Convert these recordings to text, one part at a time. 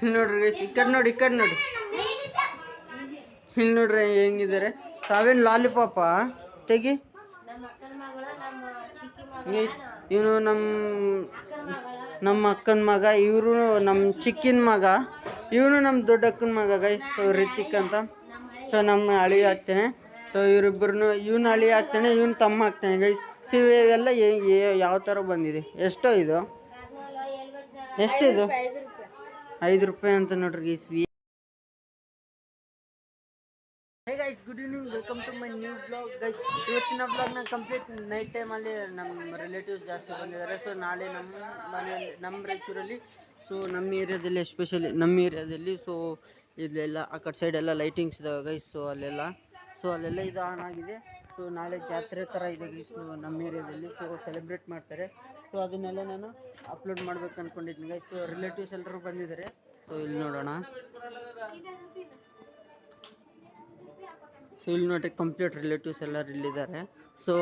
ಇಲ್ಲಿ ನೋಡ್ರಿ ಗೈಸ್, ಈ ಕಡೆ ನೋಡಿ, ಇಲ್ಲಿ ನೋಡ್ರಿ ಹೆಂಗಿದ್ದಾರೆ. ತಾವೇನು ಲಾಲಿಪಾಪ ತೆಗಿ ಗೈಸ್. ಇವನು ನಮ್ಮ ಅಕ್ಕನ ಮಗ, ಇವರು ನಮ್ಮ ಚಿಕ್ಕಿನ ಮಗ, ಇವನು ನಮ್ಮ ದೊಡ್ಡ ಅಕ್ಕನ ಮಗ ಗೈಸ್. ಸೊ ರಿತಿಕ್ ಅಂತ. ಸೊ ನಮ್ಮ ಅಳಿ ಆಗ್ತಾನೆ. ಸೊ ಇವರಿಬ್ಬರನ್ನು, ಇವನು ಅಳಿ ಆಗ್ತಾನೆ, ಇವನು ತಮ್ಮ ಆಗ್ತಾನೆ ಗೈಸ್. ಸೊ ಇವೆಲ್ಲ ಯಾವ ಥರ ಬಂದಿದೆ. ಎಷ್ಟೋ ಇದು, ಎಷ್ಟಿದು? 5 ರೂಪಾಯಿ ಅಂತ ನೋಡ್ರಿ guys. Hey guys, good evening, welcome to my new blog guys. ಇವತ್ತಿನ ಬ್ಲಾಗ್ನ ಕಂಪ್ಲೀಟ್ ನೈಟ್ ಟೈಮಲ್ಲಿ ನಮ್ಮ ರಿಲೇಟಿವ್ಸ್ ಜಾಸ್ತಿ ಬಂದಿದ್ದಾರೆ. ಸೊ ನಾಳೆ ನಮ್ಮ ರಾಯಚೂರಲ್ಲಿ, ಸೊ ನಮ್ಮ ಏರಿಯಾದಲ್ಲಿ, ಎಸ್ಪೆಷಲಿ ನಮ್ಮ ಏರಿಯಾದಲ್ಲಿ, ಸೊ ಇಲ್ಲೆಲ್ಲ ಆ ಕಡೆ ಸೈಡ್ ಎಲ್ಲ ಲೈಟಿಂಗ್ಸ್ ಇದಾವೆ ಗೈಸ್. ಸೊ ಅಲ್ಲೆಲ್ಲ ಇದು ಆನ್ ಆಗಿದೆ. ಸೊ ನಾಳೆ ಜಾತ್ರೆ ಥರ ಇದೆ ಗೈಸ್ ನಮ್ಮ ಏರಿಯಾದಲ್ಲಿ. ಸೊ ಸೆಲೆಬ್ರೇಟ್ ಮಾಡ್ತಾರೆ. ಸೊ ಅದನ್ನೆಲ್ಲ ನಾನು ಅಪ್ಲೋಡ್ ಮಾಡ್ಬೇಕು ಅಂದ್ಕೊಂಡಿದ್ದೀನಿ ಗೈಸ್. ಸೊ ರಿಲೇಟಿವ್ಸ್ ಎಲ್ಲರೂ ಬಂದಿದ್ದಾರೆ. ಸೊ ಇಲ್ಲಿ ನೋಡೋಣ. ಸೊ ಇಲ್ಲಿ ನೋಡಿ ಕಂಪ್ಲೀಟ್ ರಿಲೇಟಿವ್ಸ್ ಎಲ್ಲರೂ ಇಲ್ಲಿದ್ದಾರೆ. ಸೊ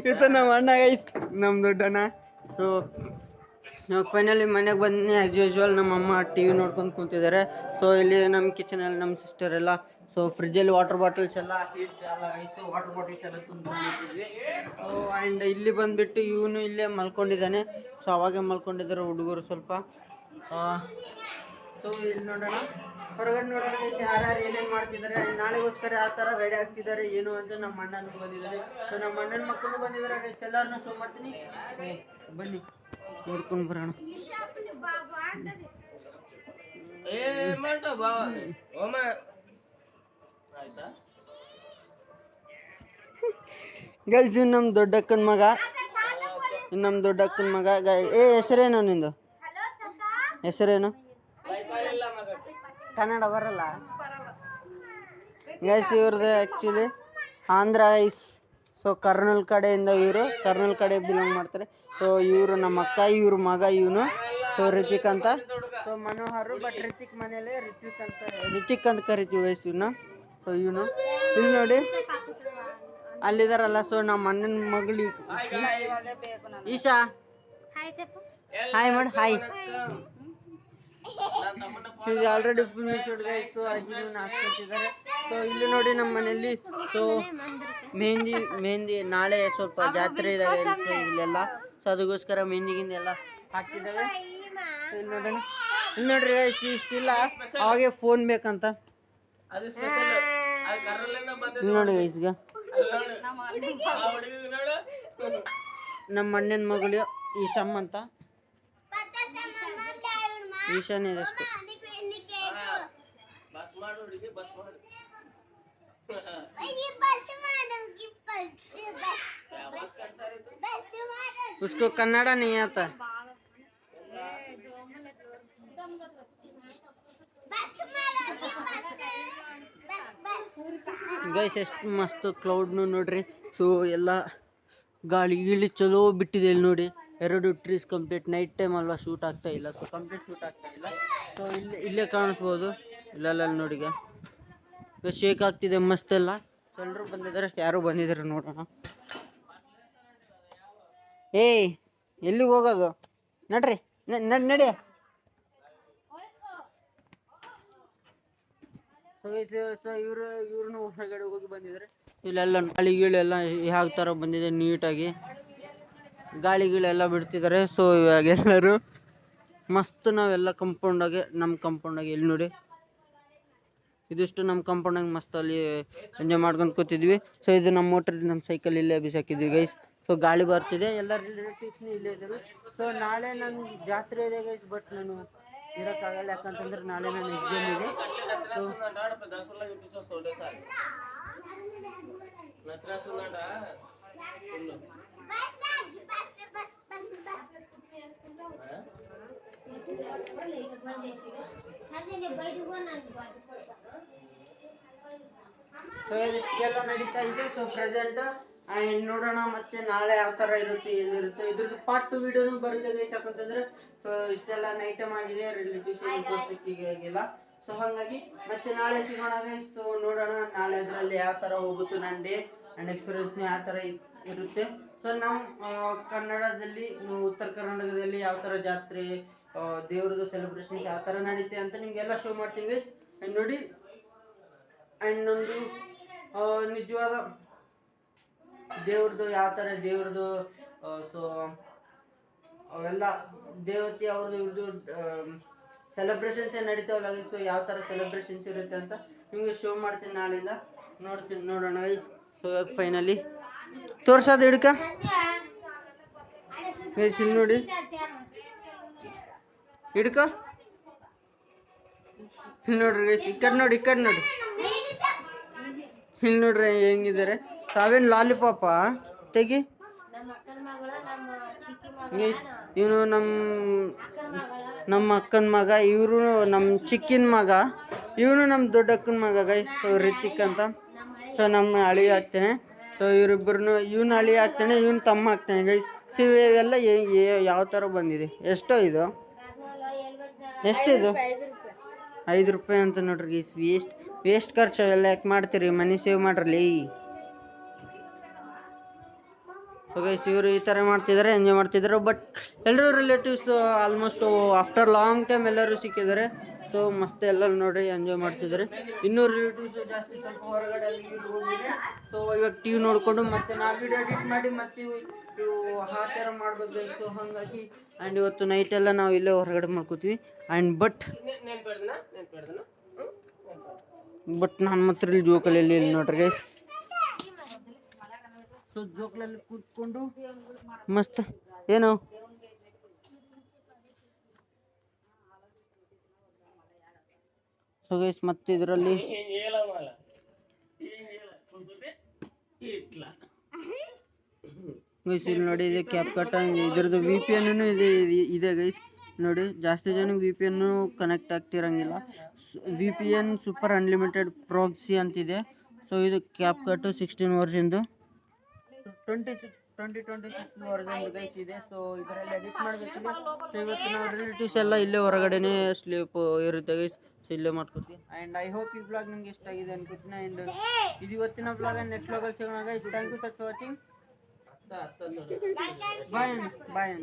ಇವತ್ತು ನಮ್ಮ ಅಣ್ಣ ಗೈಸ್, ನಮ್ಮ ದೊಡ್ಡಣ್ಣ. ಸೊ ನಾವು ಫೈನಲಿ ಮನೆಗೆ ಬಂದು ಆ್ಯಸ್ ಯೂಶ್ವಲ್ ನಮ್ಮ ಅಮ್ಮ ಟಿ ವಿ ನೋಡ್ಕೊಂಡು ಕೂತಿದ್ದಾರೆ. ಸೊ ಇಲ್ಲಿ ನಮ್ಮ ಕಿಚನಲ್ಲಿ ನಮ್ಮ ಸಿಸ್ಟರ್ ಎಲ್ಲ, ಸೊ ಫ್ರಿಜ್ಜಲ್ಲಿ ವಾಟರ್ ಬಾಟಲ್ಸ್ ಎಲ್ಲ ಗೈಸು, ವಾಟರ್ ಬಾಟಲ್ಸ್ ಎಲ್ಲ ತುಂಬಿಟ್ಟಿದ್ವಿ. ಸೊ ಆ್ಯಂಡ್ ಇಲ್ಲಿ ಬಂದುಬಿಟ್ಟು ಇವನು ಇಲ್ಲೇ ಮಲ್ಕೊಂಡಿದ್ದಾನೆ. ಸೊ ಅವಾಗೆ ಮಲ್ಕೊಂಡಿದ್ದಾರೆ ಹುಡುಗರು ಸ್ವಲ್ಪ. ಸೊ ಇಲ್ಲಿ ನೋಡೋಣ, ಹೊರಗಡೆ ನೋಡೋಣ ಯಾರ್ಯಾರು ಏನೇನು ಮಾಡ್ತಿದ್ದಾರೆ, ನಾಳೆಗೋಸ್ಕರ ಯಾವ ಥರ ರೆಡಿ ಆಗ್ತಿದ್ದಾರೆ ಏನು ಅಂತ. ನಮ್ಮ ಅಣ್ಣನೂ ಬಂದಿದ್ದಾರೆ. ಸೊ ನಮ್ಮ ಅಣ್ಣನ ಮಕ್ಕಳು ಬಂದಿದ್ದಾರೆ ಗೈಸ್. ಎಲ್ಲರನ್ನೂ ಶೋ ಮಾಡ್ತೀನಿ, ಬನ್ನಿ ನೋಡ್ಕೊಂಡು ಬರೋಣ. ಗೈಸ್ ಇವ್ ನಮ್ಮ ದೊಡ್ಡಕ್ಕನ ಮಗ, ಹೆಸರೇನು ನಿಂದು? ಹೆಸರೇನು? ಕನ್ನಡ ಬರಲ್ಲ ಗೈಸ್. ಇವ್ರದ್ದು actually Andhra guys. So Kurnool ಕಡೆಯಿಂದ, ಇವರು ಕರ್ನೂಲ್ ಕಡೆ ಬಿಲಾಂಗ್ ಮಾಡ್ತಾರೆ. ಸೊ ಇವರು ನಮ್ಮ ಅಕ್ಕ, ಇವ್ರ ಮಗ ಇವನು. ಸೊ ರಿತಿಕ್ ಅಂತ. ಸೊ ಮನೋಹರ್, ಬಟ್ ರಿತಿಕ್ ಮನೇಲಿ ರಿತಿಕ್ ಅಂತ ಕರಿತೀವಿ ಗೈಸ್ ಇವನ್ನ. ಸೊ ಇವನು ಇಲ್ಲಿ ನೋಡಿ ಅಲ್ಲಿದಾರಲ್ಲ. ಸೊ ನಮ್ಮ ಅಣ್ಣನ ಮಗಳು ಈಶಾ, ಹಾಯ್ ಮಾಡಿ, hi. She is already full matured guys. So ಅಜ್ಜಿನ ಹಾಕ್ಕೊತಿದ್ದಾರೆ. ಸೊ ಇಲ್ಲಿ ನೋಡಿ ನಮ್ಮ ಮನೆಯಲ್ಲಿ, ಸೊ ಮೆಹಂದಿ ನಾಳೆ ಸ್ವಲ್ಪ ಜಾತ್ರೆ ಇದಾವೆ ಇಲ್ಲೆಲ್ಲ. ಸೊ ಅದಕ್ಕೋಸ್ಕರ ಮೆಹಂದಿಗಿಂದ ಎಲ್ಲ ಹಾಕ್ತಿದ್ದಾವೆ. ಇಲ್ಲಿ ನೋಡ್ರಿ ಗೈಸ್, ಇಷ್ಟಿಲ್ಲ, ಅವಾಗೆ ಫೋನ್ ಬೇಕಂತ. ಇಲ್ಲಿ ನೋಡಿ ಗೈಸ್, ಈಗ ನಮ್ಮ ಅಣ್ಣನ ಮಗಳು ಈಶಮ್ಮ ಅಂತ. ಈಶಾನೇ ಅಷ್ಟು. उसको कन्नड़ नहीं आता. ಗೈಸ್ ಎಷ್ಟು ಮಸ್ತ್ ಕ್ಲೌಡ್ನು ನೋಡ್ರಿ. ಸೊ ಎಲ್ಲ ಗಾಳಿ ಗೀಳಿ ಚಲೋ ಬಿಟ್ಟಿದೆ ಇಲ್ಲಿ ನೋಡಿ. 2 ಟ್ರೀಸ್ ಕಂಪ್ಲೀಟ್ ನೈಟ್ ಟೈಮ್ ಅಲ್ವಾ, ಶೂಟ್ ಆಗ್ತಾ ಇಲ್ಲ. ಸೊ ಕಂಪ್ಲೀಟ್ ಶೂಟ್ ಆಗ್ತಾ ಇಲ್ಲ. ಸೊ ಇಲ್ಲೇ ಕಾಣಿಸ್ಬೋದು. ಇಲ್ಲೆಲ್ಲ ನೋಡಿ ಈಗ ಶೇಕ್ ಆಗ್ತಿದೆ ಮಸ್ತ್ ಎಲ್ಲ. ಸೊ ಎಲ್ಲರೂ ಬಂದಿದ್ದಾರೆ, ಯಾರು ಬಂದಿದ್ದಾರೆ ನೋಡೋಣ. ಎಲ್ಲಿಗೆ ಹೋಗೋದು? ನಡ್ರಿ, ನಡಿ. ಸೊ ಇವ್ರನ್ನೂ ಹೊರಗಡೆ ಹೋಗಿ ಬಂದಿದ್ದಾರೆ. ಇಲ್ಲೆಲ್ಲ ಗಾಳಿ ಗೀಳೆಲ್ಲ ಯಾವ ಥರ ಬಂದಿದೆ ನೀಟಾಗಿ, ಗಾಳಿ ಗೀಳೆಲ್ಲ ಬಿಡ್ತಿದ್ದಾರೆ. ಸೊ ಇವಾಗ ಎಲ್ಲರೂ ಮಸ್ತ್ ನಾವೆಲ್ಲ ನಮ್ಮ ಕಂಪೌಂಡಾಗೆ ಇಲ್ಲಿ ನೋಡಿ, ಇದಿಷ್ಟು ನಮ್ಮ ಕಂಪೌಂಡಾಗೆ ಮಸ್ತ್ ಅಲ್ಲಿ ಎಂಜಾಯ್ ಮಾಡ್ಕೊಂಡು ಕೂತಿದ್ವಿ. ಸೊ ಇದು ನಮ್ಮ ಮೋಟ್ರ್, ನಮ್ಮ ಸೈಕಲ್ ಇಲ್ಲೇ ಬಿಸಾಕಿದ್ವಿ ಗೈಸ್. ಸೊ ಗಾಳಿ ಬರ್ತಿದೆ, ಎಲ್ಲ ರಿಲೇಟಿವ್ಸ್ನು ಇಲ್ಲೇ ಇದ್ದಾರೆ. ಸೊ ನಾಳೆ ನನ್ನ ಜಾತ್ರೆ ಇದೆ ಗೈಸ್, ಬಟ್ ನಾನು ಇರೋಕ್ಕಾಗಲ್ಲ. ಯಾಕಂತಂದ್ರೆ ನಾಳೆ ನನ್ನ ಎಕ್ಸಾಮ್ ಇದೆ. ಸೊ ಇದೆಲ್ಲ ನಡೀತಾ ಇದೆ. ಸೊ ಪ್ರೆಸೆಂಟ್ ಆ್ಯಂಡ್ ನೋಡೋಣ ಮತ್ತೆ ನಾಳೆ ಯಾವ ಥರ ಇರುತ್ತೆ, ಏನಿರುತ್ತೆ. ಇದ್ರದ್ದು ಪಾರ್ಟ್ 2 ವಿಡಿಯೋನು ಬರುತ್ತೆ ಗೈಸ್. ಯಾಕಂತಂದ್ರೆ ಸೊ ಇಷ್ಟೆಲ್ಲ ನೈಟ್ ಟೈಮ್ ಆಗಿದೆ, ರಿಲೇಟಿವ್ಸ್ ತೋರಿಸಲಿಕ್ಕೆ ಆಗಿಲ್ಲ. ಸೊ ಹಾಗಾಗಿ ಮತ್ತೆ ನಾಳೆ ಸಿಗೋಣ ಗೈಸ್. ಸೊ ನೋಡೋಣ ನಾಳೆ ಅದರಲ್ಲಿ ಯಾವ ಥರ ಹೋಗುತ್ತೆ ನನ್ನ ಡೇ ಆ್ಯಂಡ್ ಎಕ್ಸ್ಪೀರಿಯನ್ಸ್ನು ಯಾವ ಥರ ಇರುತ್ತೆ. ಸೊ ನಮ್ಮ ಕನ್ನಡದಲ್ಲಿ, ಉತ್ತರ ಕರ್ನಾಟಕದಲ್ಲಿ ಯಾವ ಥರ ಜಾತ್ರೆ ದೇವ್ರದ್ದು ಸೆಲೆಬ್ರೇಷನ್ಸ್ ಯಾವ ಥರ ನಡೀತೆ ಅಂತ ನಿಮಗೆಲ್ಲ ಶೋ ಮಾಡ್ತೀನಿ ಗೈಸ್. ಆ್ಯಂಡ್ ನೋಡಿ, ಆ್ಯಂಡ್ ನಮ್ಮದು ನಿಜವಾದ ದೇವ್ರದ್ದು ಯಾವ ಥರ ದೇವ್ರದ್ದು ಸೊ ಅವೆಲ್ಲ ದೇವತೆ ಅವ್ರದ್ದು ಇವ್ರದ್ದು ಸೆಲೆಬ್ರೇಷನ್ಸ್ ಏನು ನಡೀತಾವಲ್ಲ. ಸೊ ಯಾವ ಥರ ಸೆಲೆಬ್ರೇಷನ್ಸ್ ಇರುತ್ತೆ ಅಂತ ನಿಮಗೆ ಶೋ ಮಾಡ್ತೀನಿ ನಾಳೆಯಿಂದ. ನೋಡೋಣ ಗೈಸ್. ಸೊ ಇವಾಗ ಫೈನಲಿ ತೋರ್ಸೋದು ಹಿಡ್ಕ ಗೈಸ್, ಇಲ್ಲಿ ನೋಡಿ ಹಿಡ್ಕ, ಇಲ್ಲಿ ನೋಡ್ರಿ ಗೈಸ್, ಈ ಕಡೆ ನೋಡಿ ಇಲ್ಲಿ ನೋಡ್ರಿ ಹೆಂಗಿದ್ದಾರೆ. ತಾವೇನು ಲಾಲಿಪಾಪ ತೆಗಿ. ಇವನು ನಮ್ಮ ಅಕ್ಕನ ಮಗ, ಇವರು ನಮ್ಮ ಚಿಕ್ಕಿನ ಮಗ, ಇವನು ನಮ್ಮ ದೊಡ್ಡ ಅಕ್ಕನ ಮಗ ಗೈಸ್. ಸೊ ರಿತಿಕ್ ಅಂತ. ಸೊ ನಮ್ಮ ಅಳಿ ಆಗ್ತಾನೆ. ಸೊ ಇವರಿಬ್ಬರನ್ನು ಇವನು ಅಳಿ ಆಗ್ತಾನೆ, ಇವನು ತಮ್ಮ ಆಗ್ತಾನೆ ಗೈಸ್. ಸೊ ಇವೆಲ್ಲ ಯಾವ ಥರ ಬಂದಿದೆ. ಎಷ್ಟೋ ಇದು, ಎಷ್ಟಿದು? 5 ರೂಪಾಯಿ ಅಂತ ನೋಡ್ರಿ ಗೈಸ್. ವೇಸ್ಟ್ ಖರ್ಚು ಅವೆಲ್ಲ ಯಾಕೆ ಮಾಡ್ತೀರಿ, ಮನಿ ಸೇವ್ ಮಾಡ್ರಲ್ಲಿ. ಸೊ ಗೈಸ್ ಇವರು ಈ ಥರ ಮಾಡ್ತಿದ್ದಾರೆ, ಎಂಜಾಯ್ ಮಾಡ್ತಿದ್ದಾರೆ. ಬಟ್ ಎಲ್ಲರೂ relatives almost after long time ಎಲ್ಲರೂ ಸಿಕ್ಕಿದ್ದಾರೆ. ಸೊ ಮಸ್ತ್ ಎಲ್ಲ ನೋಡ್ರಿ ಎಂಜಾಯ್ ಮಾಡ್ತಿದ್ದಾರೆ. ಇನ್ನೂ ರಿಲೇಟಿವ್ಸ್ ಜಾಸ್ತಿ ಸ್ವಲ್ಪ ಹೊರಗಡೆ ಹೋಗಿದ್ದಾರೆ. ಸೊ ಇವಾಗ ಟಿವಿ ನೋಡಿಕೊಂಡು ಮತ್ತೆ ನಾವು ವಿಡಿಯೋ ಎಡಿಟ್ ಮಾಡಿ ಮತ್ತೆ ಇವು ಆ ಥರ ಮಾಡ್ಬೇಕು. ಸೊ ಹಾಗಾಗಿ ಆ್ಯಂಡ್ ಇವತ್ತು ನೈಟ್ ಎಲ್ಲ ನಾವು ಇಲ್ಲೇ ಹೊರಗಡೆ ಮಾಡ್ಕೋತೀವಿ. ಆ್ಯಂಡ್ ಬಟ್ ನಾನು ಮಾತ್ರ ಇಲ್ಲಿ ಜೋಕಲ್ಲಿ ಇಲ್ಲಿ ನೋಡ್ರಿ ಗೈಸ್. ಸೊ ಜೋಕಲಲ್ಲಿ ಕೂತ್ಕೊಂಡು ಮಸ್ತ್ ಏನು ಸೊ ಗೈಸ್ ಮತ್ತೆ ಇದರಲ್ಲಿ ಗೈಸ್ ಇಲ್ಲಿ ನೋಡಿ ಇದೆ ಕ್ಯಾಪ್ ಕಟ್. ಇದ್ರದ್ದು VPN ಇದೆ ಗೈಸ್. ನೋಡಿ ಜಾಸ್ತಿ ಜನಕ್ಕೆ VPN ಕನೆಕ್ಟ್ ಆಗ್ತಿರಂಗಿಲ್ಲ. VPN ಸೂಪರ್ ಅನ್ಲಿಮಿಟೆಡ್ ಪ್ರಾಕ್ಸಿ ಅಂತಿದೆ. ಸೊ ಇದು ಕ್ಯಾಪ್ ಕಟ್ಟು 16 ವರ್ಷದ್ದು 2026 ವರ್ಷನ್ ಗೈಸ್ ಇದೆ. ಸೊ ಇದರಲ್ಲಿ ಎಡಿಟ್ ಮಾಡಬೇಕಿದೆ. ಸೊ ಇವತ್ತು ನಾವು ರಿಲೇಟಿವ್ಸ್ ಎಲ್ಲ ಇಲ್ಲೇ ಹೊರಗಡೆನೇ ಸ್ಲೀಪ್ ಇರುತ್ತೆ ಗೈಸ್. ಸೊ ಇಲ್ಲೇ ಮಾಡ್ಕೊತೀವಿ. ಆ್ಯಂಡ್ ಐ ಹೋಪ್ ಈ ಬ್ಲಾಗ್ ನಿಮ್ಗೆ ಇಷ್ಟ ಆಗಿದೆ ಅನ್ಕೋತೀನಿ. ಆ್ಯಂಡ್ ಇದು ಇವತ್ತಿನ ಬ್ಲಾಗ್. ಆ್ಯಂಡ್ ನೆಕ್ಸ್ಟ್ ಬ್ಲಾಗಲ್ಲಿ ಸಿಗೋಣ guys. Thank you for watching. Bye bye.